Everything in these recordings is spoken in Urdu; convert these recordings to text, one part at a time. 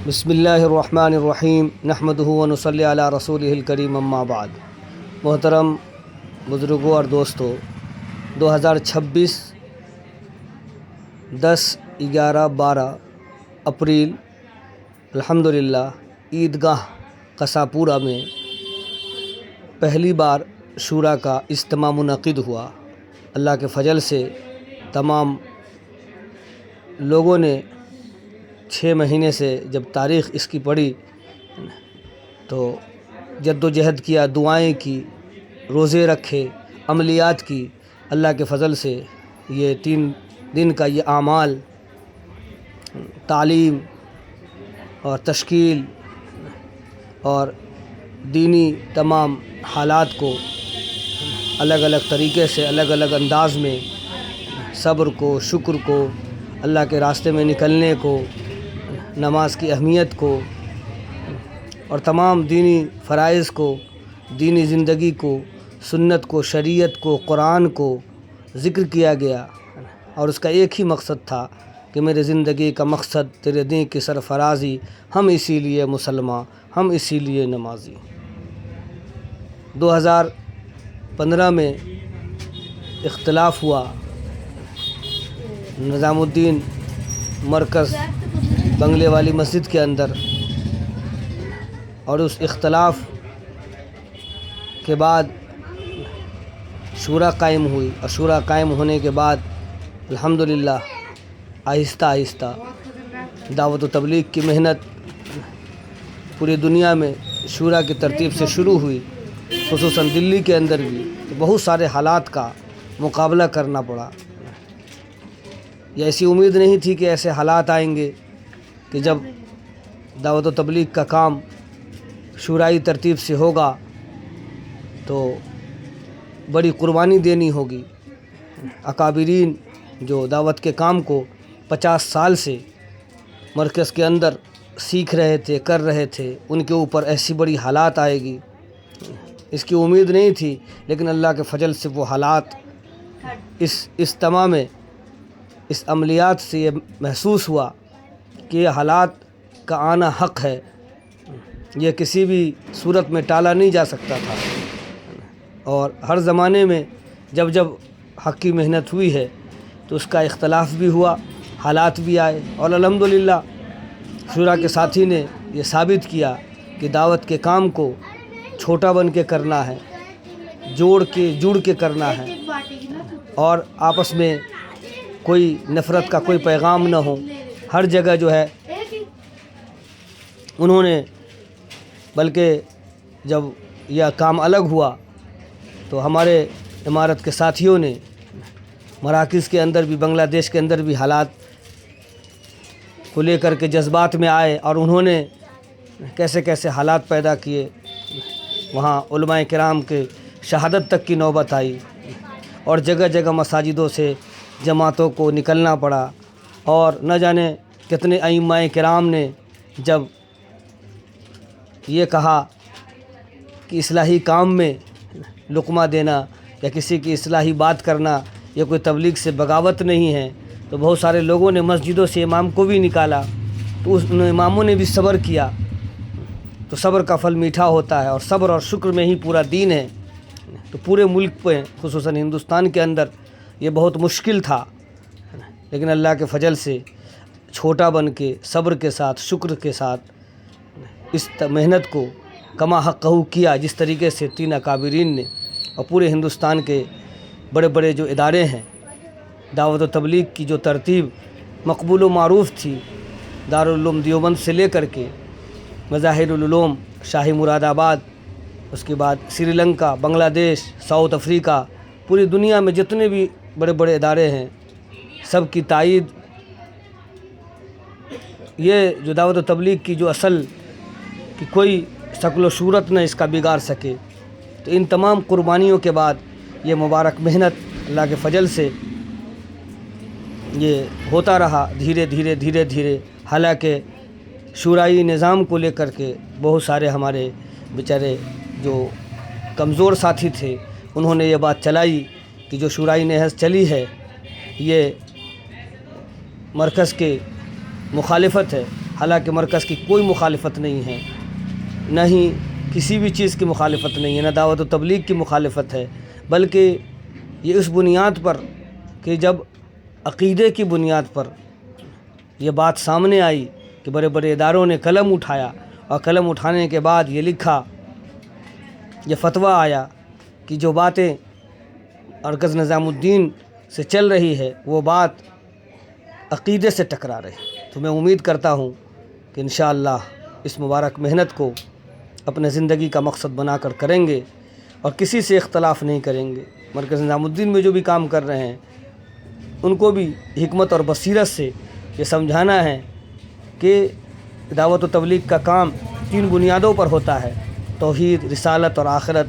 بسم اللہ الرحمن الرحیم نحمدہ و نصلی علی رسولہ الکریم اما بعد۔ محترم بزرگوں اور دوستو، 2026 10/11/12 اپریل الحمدللہ عیدگاہ قصاپورہ میں پہلی بار شورا کا اجتماع منعقد ہوا۔ اللہ کے فضل سے تمام لوگوں نے 6 مہینے سے جب تاریخ اس کی پڑی تو جد و جہد کیا، دعائیں کی، روزے رکھے، عملیات کی۔ اللہ کے فضل سے یہ 3 دن کا یہ اعمال، تعلیم اور تشکیل اور دینی تمام حالات کو الگ الگ طریقے سے، الگ الگ انداز میں، صبر کو، شکر کو، اللہ کے راستے میں نکلنے کو، نماز کی اہمیت کو اور تمام دینی فرائض کو، دینی زندگی کو، سنت کو، شریعت کو، قرآن کو ذکر کیا گیا۔ اور اس کا ایک ہی مقصد تھا کہ میرے زندگی کا مقصد تیرے دین کی سرفرازی، ہم اسی لیے مسلمان، ہم اسی لیے نمازی۔ 2015 میں اختلاف ہوا، نظام الدین مرکز بنگلے والی مسجد کے اندر، اور اس اختلاف کے بعد شورا قائم ہوئی، اور شورا قائم ہونے کے بعد الحمدللہ آہستہ آہستہ دعوت و تبلیغ کی محنت پوری دنیا میں شورا کی ترتیب سے شروع ہوئی، خصوصاً دلی کے اندر بھی بہت سارے حالات کا مقابلہ کرنا پڑا۔ یہ ایسی امید نہیں تھی کہ ایسے حالات آئیں گے کہ جب دعوت و تبلیغ کا کام شورائی ترتیب سے ہوگا تو بڑی قربانی دینی ہوگی۔ اکابرین جو دعوت کے کام کو 50 سال سے مرکز کے اندر سیکھ رہے تھے، کر رہے تھے، ان کے اوپر ایسی بڑی حالات آئے گی، اس کی امید نہیں تھی، لیکن اللہ کے فضل سے وہ حالات اس اجتماع میں، اس عملیات سے یہ محسوس ہوا کہ یہ حالات کا آنا حق ہے، یہ کسی بھی صورت میں ٹالا نہیں جا سکتا تھا۔ اور ہر زمانے میں جب جب حق کی محنت ہوئی ہے تو اس کا اختلاف بھی ہوا، حالات بھی آئے، اور الحمدللہ شورا کے ساتھی نے یہ ثابت کیا کہ دعوت کے کام کو چھوٹا بن کے کرنا ہے، جڑ کے کرنا ہے، اور آپس میں کوئی نفرت کا کوئی پیغام نہ ہو۔ ہر جگہ جو ہے انہوں نے، بلکہ جب یہ کام الگ ہوا تو ہمارے امارت کے ساتھیوں نے مراکز کے اندر بھی، بنگلہ دیش کے اندر بھی حالات کو لے کر کے جذبات میں آئے، اور انہوں نے کیسے کیسے حالات پیدا کیے۔ وہاں علماء کرام کے شہادت تک کی نوبت آئی، اور جگہ جگہ مساجدوں سے جماعتوں کو نکلنا پڑا، اور نہ جانے کتنے ائمہ کرام نے جب یہ کہا کہ اصلاحی کام میں لقمہ دینا یا کسی کی اصلاحی بات کرنا یہ کوئی تبلیغ سے بغاوت نہیں ہے، تو بہت سارے لوگوں نے مسجدوں سے امام کو بھی نکالا، تو ان اماموں نے بھی صبر کیا۔ تو صبر کا پھل میٹھا ہوتا ہے، اور صبر اور شکر میں ہی پورا دین ہے۔ تو پورے ملک پہ، خصوصاً ہندوستان کے اندر یہ بہت مشکل تھا، لیکن اللہ کے فضل سے چھوٹا بن کے، صبر کے ساتھ، شکر کے ساتھ اس محنت کو کما حقہ کیا، جس طریقے سے 3 اکابرین نے، اور پورے ہندوستان کے بڑے بڑے جو ادارے ہیں، دعوت و تبلیغ کی جو ترتیب مقبول و معروف تھی، دارالعلوم دیوبند سے لے کر کے مظاہر العلوم شاہی مراد آباد، اس کے بعد سری لنکا، بنگلہ دیش، ساؤتھ افریقہ، پوری دنیا میں جتنے بھی بڑے بڑے ادارے ہیں، سب کی تائید، یہ جو دعوت و تبلیغ کی جو اصل کہ کوئی شکل و صورت نہ اس کا بگاڑ سکے، تو ان تمام قربانیوں کے بعد یہ مبارک محنت اللہ کے فضل سے یہ ہوتا رہا، دھیرے دھیرے دھیرے دھیرے۔ حالانکہ شورائی نظام کو لے کر کے بہت سارے ہمارے بیچارے جو کمزور ساتھی تھے، انہوں نے یہ بات چلائی کہ جو شورائی نہض چلی ہے یہ مرکز کے مخالفت ہے، حالانکہ مرکز کی کوئی مخالفت نہیں ہے، نہ ہی کسی بھی چیز کی مخالفت نہیں ہے، نہ دعوت و تبلیغ کی مخالفت ہے، بلکہ یہ اس بنیاد پر کہ جب عقیدے کی بنیاد پر یہ بات سامنے آئی کہ بڑے بڑے اداروں نے قلم اٹھایا، اور قلم اٹھانے کے بعد یہ لکھا، یہ فتویٰ آیا کہ جو باتیں مرکز نظام الدین سے چل رہی ہے وہ بات عقیدے سے ٹکرا رہی، تو میں امید کرتا ہوں کہ انشاءاللہ اس مبارک محنت کو اپنے زندگی کا مقصد بنا کر کریں گے اور کسی سے اختلاف نہیں کریں گے۔ مرکز نظام الدین میں جو بھی کام کر رہے ہیں ان کو بھی حکمت اور بصیرت سے یہ سمجھانا ہے کہ دعوت و تبلیغ کا کام 3 بنیادوں پر ہوتا ہے، توحید، رسالت اور آخرت،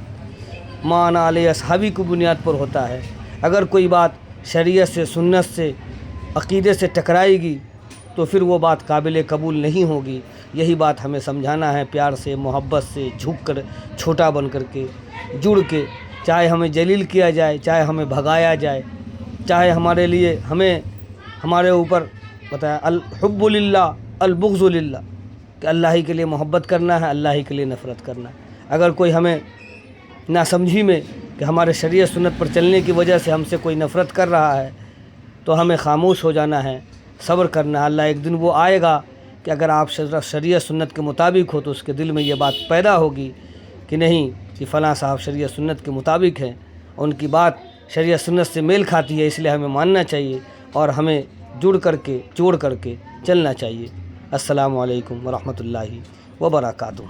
ما انا علیہ اصحابی کی بنیاد پر ہوتا ہے۔ اگر کوئی بات شریعت سے، سنت سے، عقیدے سے ٹکرائے گی تو پھر وہ بات قابل قبول نہیں ہوگی۔ یہی بات ہمیں سمجھانا ہے، پیار سے، محبت سے، جھک کر، چھوٹا بن کر کے، جڑ کے، چاہے ہمیں ذلیل کیا جائے، چاہے ہمیں بھگایا جائے، چاہے ہمارے لیے ہمارے اوپر بتایا الحب للہ البغض للہ، کہ اللہ ہی کے لیے محبت کرنا ہے، اللہ ہی کے لیے نفرت کرنا ہے۔ اگر کوئی ہمیں ناسمجھی میں کہ ہمارے شریعت سنت پر چلنے کی وجہ سے ہم سے کوئی نفرت کر رہا ہے تو ہمیں خاموش ہو جانا ہے، صبر کرنا ہے۔ اللہ ایک دن وہ آئے گا کہ اگر آپ شریعت سنت کے مطابق ہو تو اس کے دل میں یہ بات پیدا ہوگی کہ نہیں، کہ فلاں صاحب شریعت سنت کے مطابق ہیں، ان کی بات شریعت سنت سے میل کھاتی ہے، اس لیے ہمیں ماننا چاہیے اور ہمیں جوڑ کر کے چلنا چاہیے۔ السلام علیکم ورحمۃ اللہ وبرکاتہ۔